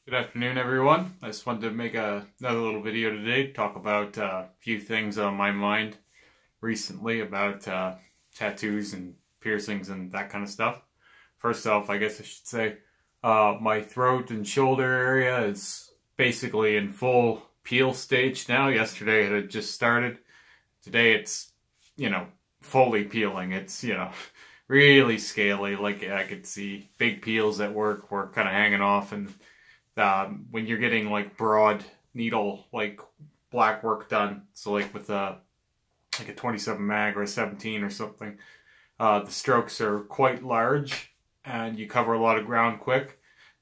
Good afternoon, everyone. I just wanted to make another little video today to talk about a few things on my mind recently about tattoos and piercings and that kind of stuff. First off, I guess I should say my throat and shoulder area is basically in full peel stage now. Yesterday it had just started. Today it's, fully peeling. It's, really scaly. Like I could see big peels at work were kind of hanging off, and when you're getting like broad needle like black work done, so like with a 27 mag or a 17 or something, the strokes are quite large and you cover a lot of ground quick,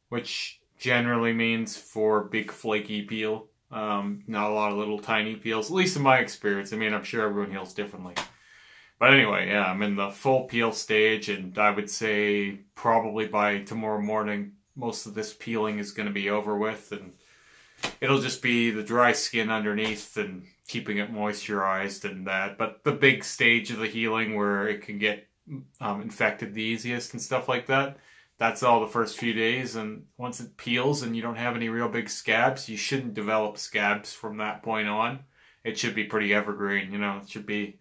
which generally means for big flaky peel, not a lot of little tiny peels, at least in my experience. I mean, I'm sure everyone heals differently. But anyway, yeah, I'm in the full peel stage, and I would say probably by tomorrow morning most of this peeling is going to be over with, and it'll just be the dry skin underneath and keeping it moisturized and that. But the big stage of the healing where it can get infected the easiest and stuff like that, that's all the first few days. And once it peels and you don't have any real big scabs, you shouldn't develop scabs from that point on. It should be pretty evergreen, it should be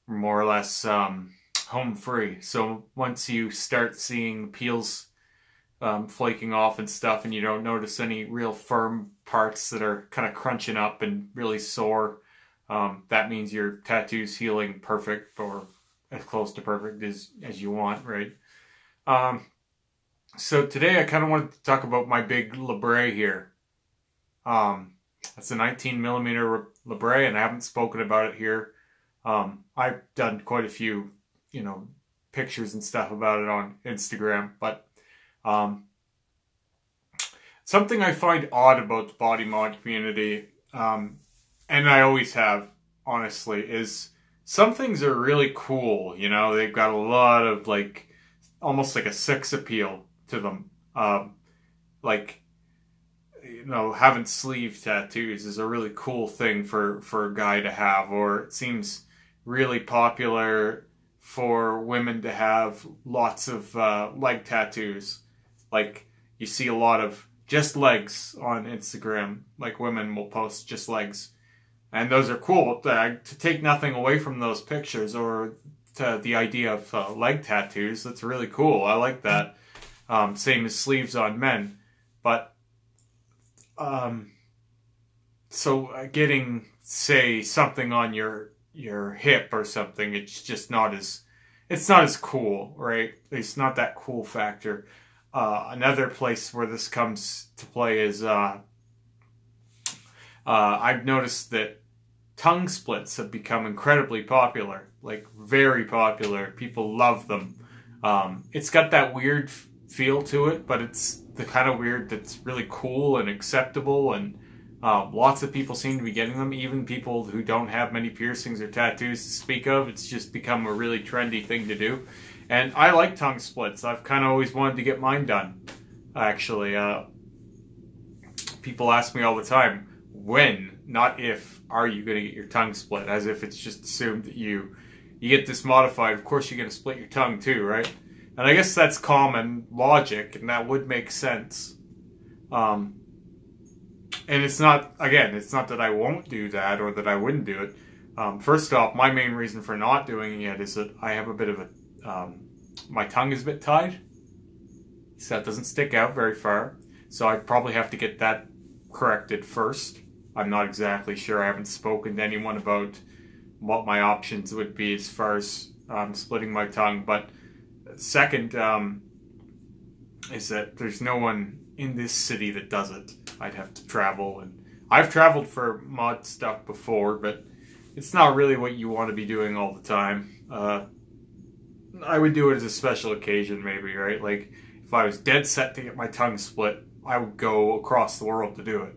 more or less home free. So once you start seeing peels flaking off and stuff, and you don't notice any real firm parts that are kind of crunching up and really sore, that means your tattoo's healing perfect, or as close to perfect as you want, right? So today I kind of wanted to talk about my big labret here. That's a 19 millimeter labret, and I haven't spoken about it here. I've done quite a few, pictures and stuff about it on Instagram, but something I find odd about the body mod community, and I always have, honestly, is some things are really cool. They've got a lot of almost like a sex appeal to them. Having sleeve tattoos is a really cool thing for a guy to have, or it seems really popular for women to have lots of leg tattoos. Like, you see a lot of just legs on Instagram. Like, women will post just legs, and those are cool. To take nothing away from those pictures or to the idea of leg tattoos, that's really cool. I like that. Same as sleeves on men. But so getting, say, something on your hip or something, it's just not as cool, right? It's not that cool factor. Another place where this comes to play is I've noticed that tongue splits have become incredibly popular, like very popular. People love them. It's got that weird feel to it, but it's the kind of weird that's really cool and acceptable, and lots of people seem to be getting them, even people who don't have many piercings or tattoos to speak of. It's just become a really trendy thing to do. And I like tongue splits. I've kind of always wanted to get mine done, actually. People ask me all the time, when, not if, are you going to get your tongue split? As if it's just assumed that you get this modified, of course you're going to split your tongue too, right? And I guess that's common logic, and that would make sense. And it's not that I won't do that or that I wouldn't do it. First off, my main reason for not doing it yet is that I have a bit of a, my tongue is a bit tied, so it doesn't stick out very far. So I'd probably have to get that corrected first. I'm not exactly sure. I haven't spoken to anyone about what my options would be as far as splitting my tongue. But second, is that there's no one in this city that does it. I'd have to travel, and I've traveled for mod stuff before, but it's not really what you want to be doing all the time. I would do it as a special occasion, maybe, right? Like, if I was dead set to get my tongue split, I would go across the world to do it.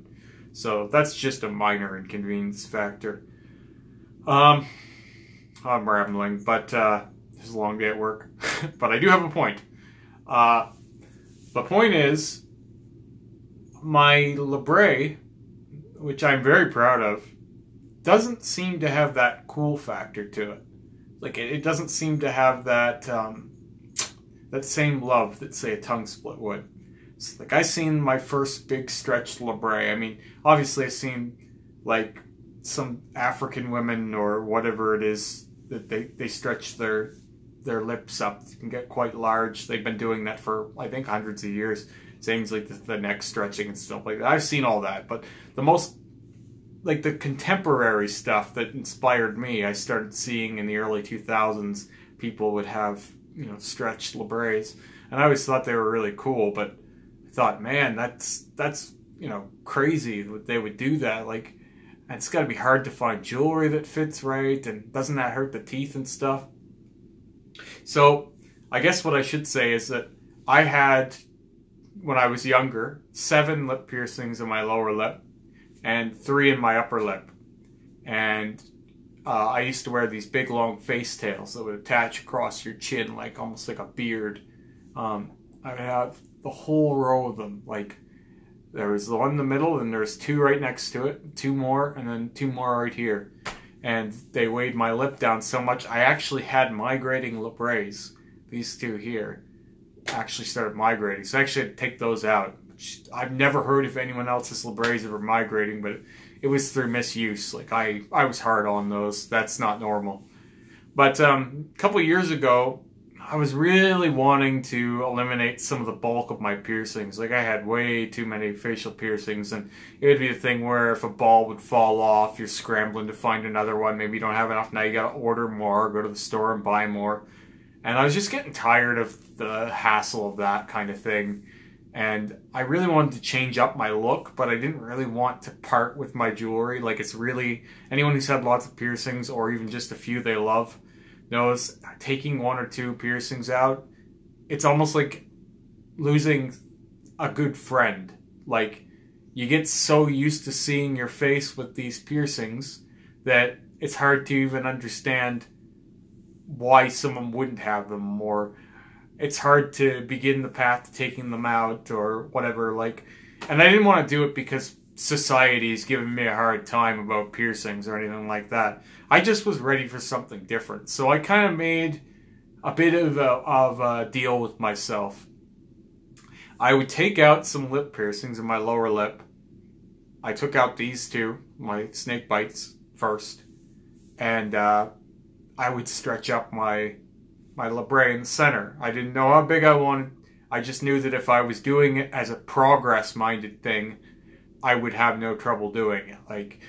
So that's just a minor inconvenience factor. I'm rambling, but it's a long day at work. But I do have a point. The point is, my labret, which I'm very proud of, doesn't seem to have that cool factor to it. Like, it doesn't seem to have that that same love that, say, a tongue split would. like I seen my first big stretched labret. I mean, obviously I seen like some African women or whatever it is that they stretch their lips up. They can get quite large. They've been doing that for I think hundreds of years. Things like the neck stretching and stuff like that. I've seen all that, but the most like the contemporary stuff that inspired me, I started seeing in the early 2000s. People would have, you know, stretched labrets, and I always thought they were really cool. But I thought, man, that's you know, crazy that they would do that. Like, it's got to be hard to find jewelry that fits right, and doesn't that hurt the teeth and stuff? So I guess what I should say is that I had, when I was younger, 7 lip piercings in my lower lip and 3 in my upper lip. And I used to wear these big long face tails that would attach across your chin, like almost like a beard. I would have the whole row of them. Like, there was the one in the middle, and there's 2 right next to it, 2 more, and then 2 more right here. And they weighed my lip down so much, I actually had migrating labrets. These 2 here actually started migrating, so I actually had to take those out. I've never heard if anyone else's labrets ever migrating, but it was through misuse. Like, I was hard on those. That's not normal. But a couple years ago, I was really wanting to eliminate some of the bulk of my piercings. Like, I had way too many facial piercings, and it would be a thing where if a ball would fall off, you're scrambling to find another one. Maybe you don't have enough, now you gotta order more, go to the store and buy more. And I was just getting tired of the hassle of that kind of thing. And I really wanted to change up my look, but I didn't really want to part with my jewelry. Like, it's really, anyone who's had lots of piercings, or even just a few they love, knows taking 1 or 2 piercings out, it's almost like losing a good friend. Like, you get so used to seeing your face with these piercings that it's hard to even understand why someone wouldn't have them, or it's hard to begin the path to taking them out or whatever. Like, and I didn't want to do it because society's giving me a hard time about piercings or anything like that. I just was ready for something different. So I kind of made a bit of a deal with myself. I would take out some lip piercings in my lower lip. I took out these 2, my snake bites, first. And I would stretch up my labret in the center. I didn't know how big I wanted. I just knew that if I was doing it as a progress-minded thing, I would have no trouble doing it. Like,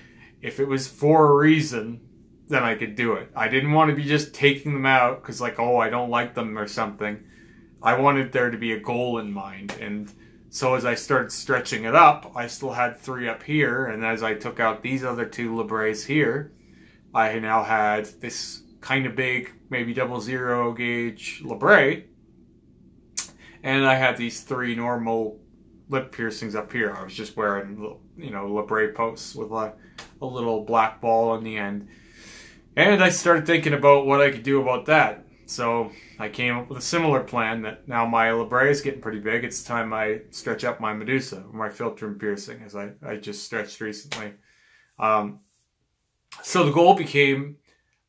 if it was for a reason, then I could do it. I didn't want to be just taking them out because, like, oh, I don't like them or something. I wanted there to be a goal in mind. And so as I started stretching it up, I still had 3 up here. And as I took out these other 2 labrets here, I now had this kind of big, maybe 00 gauge labret, and I had these 3 normal lip piercings up here. I was just wearing, you know, labret posts with a little black ball on the end, and I started thinking about what I could do about that. So I came up with a similar plan that now my labret is getting pretty big. It's time I stretch up my Medusa, or my philtrum piercing, as I just stretched recently. So the goal became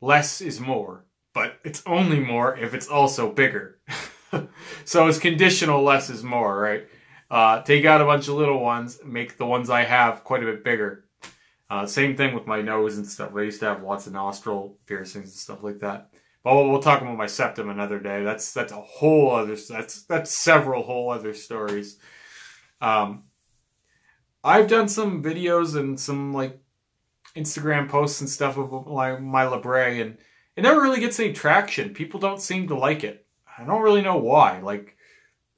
less is more, but it's only more if it's also bigger. So it's conditional less is more, right? Take out a bunch of little ones, make the ones I have quite a bit bigger. Same thing with my nose and stuff. I used to have lots of nostril piercings and stuff like that. But we'll talk about my septum another day. That's a whole other, that's several whole other stories. I've done some videos and some like Instagram posts and stuff about my labret, and it never really gets any traction. People don't seem to like it. I don't really know why. Like,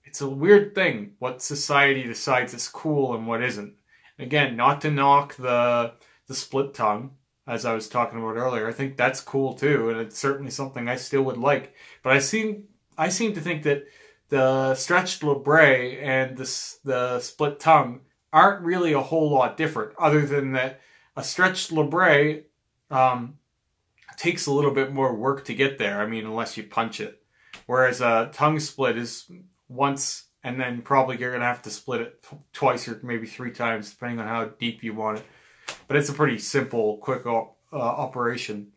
it's a weird thing what society decides is cool and what isn't. Again, not to knock the split tongue, as I was talking about earlier. I think that's cool too, and it's certainly something I still would like. But I seem to think that the stretched labret and the split tongue aren't really a whole lot different, other than that a stretched labret takes a little bit more work to get there. I mean, unless you punch it. Whereas a tongue split is once, and then probably you're going to have to split it twice or maybe 3 times, depending on how deep you want it. But it's a pretty simple, quick operation.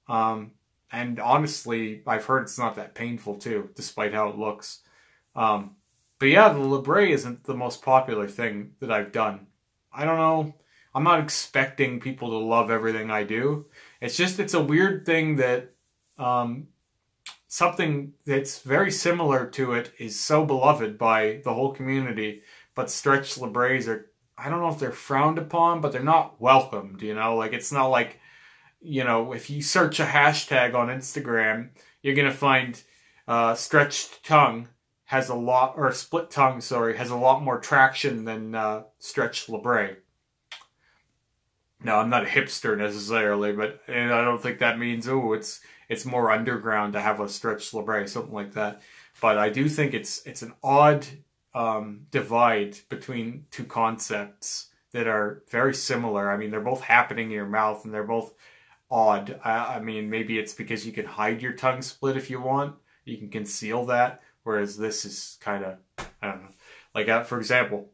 And honestly, I've heard it's not that painful too, despite how it looks. But yeah, the labret isn't the most popular thing that I've done. I don't know. I'm not expecting people to love everything I do. It's just, it's a weird thing that something that's very similar to it is so beloved by the whole community, but stretched labrets are, I don't know if they're frowned upon, but they're not welcomed, you know? Like, it's not like, you know, if you search a hashtag on Instagram, you're going to find stretched tongue has a lot, or split tongue, sorry, has a lot more traction than stretched labret. Now, I'm not a hipster necessarily, but and I don't think that means, oh, it's more underground to have a stretched labret, something like that. But I do think it's an odd divide between two concepts that are very similar. I mean, they're both happening in your mouth, and they're both odd. I mean, maybe it's because you can hide your tongue split if you want. You can conceal that, whereas this is kind of, I don't know. Like, for example,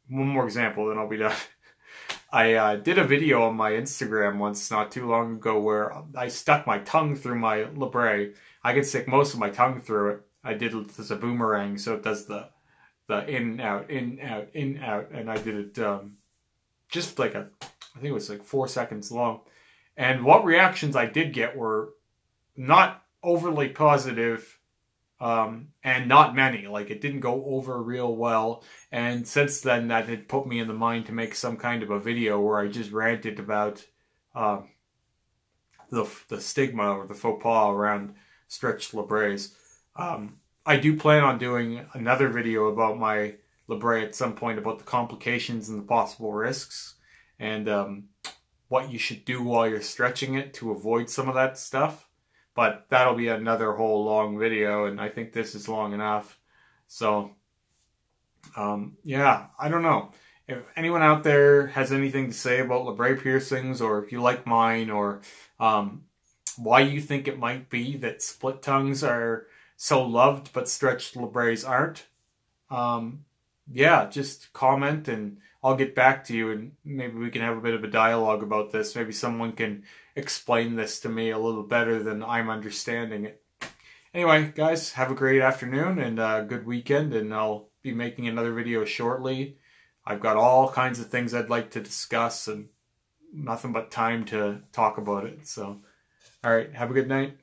one more example, then I'll be done. I did a video on my Instagram once not too long ago where I stuck my tongue through my labret. I can stick most of my tongue through it. I did it as a boomerang, so it does the in, out, in, out, in, out. And I did it just like I think it was like 4 seconds long. And what reactions I did get were not overly positive, and not many. Like, it didn't go over real well. And since then, that had put me in the mind to make some kind of a video where I just ranted about the stigma or the faux pas around stretched labrets. I do plan on doing another video about my labret at some point, about the complications and the possible risks, and what you should do while you're stretching it to avoid some of that stuff. But that'll be another whole long video, and I think this is long enough. So, yeah, I don't know. If anyone out there has anything to say about labret piercings, or if you like mine, or why you think it might be that split tongues are so loved but stretched labrets aren't, yeah, just comment and I'll get back to you, and maybe we can have a bit of a dialogue about this. Maybe someone can explain this to me a little better than I'm understanding it. Anyway, guys, have a great afternoon and a good weekend, and I'll be making another video shortly. I've got all kinds of things I'd like to discuss and nothing but time to talk about it. So, all right, have a good night.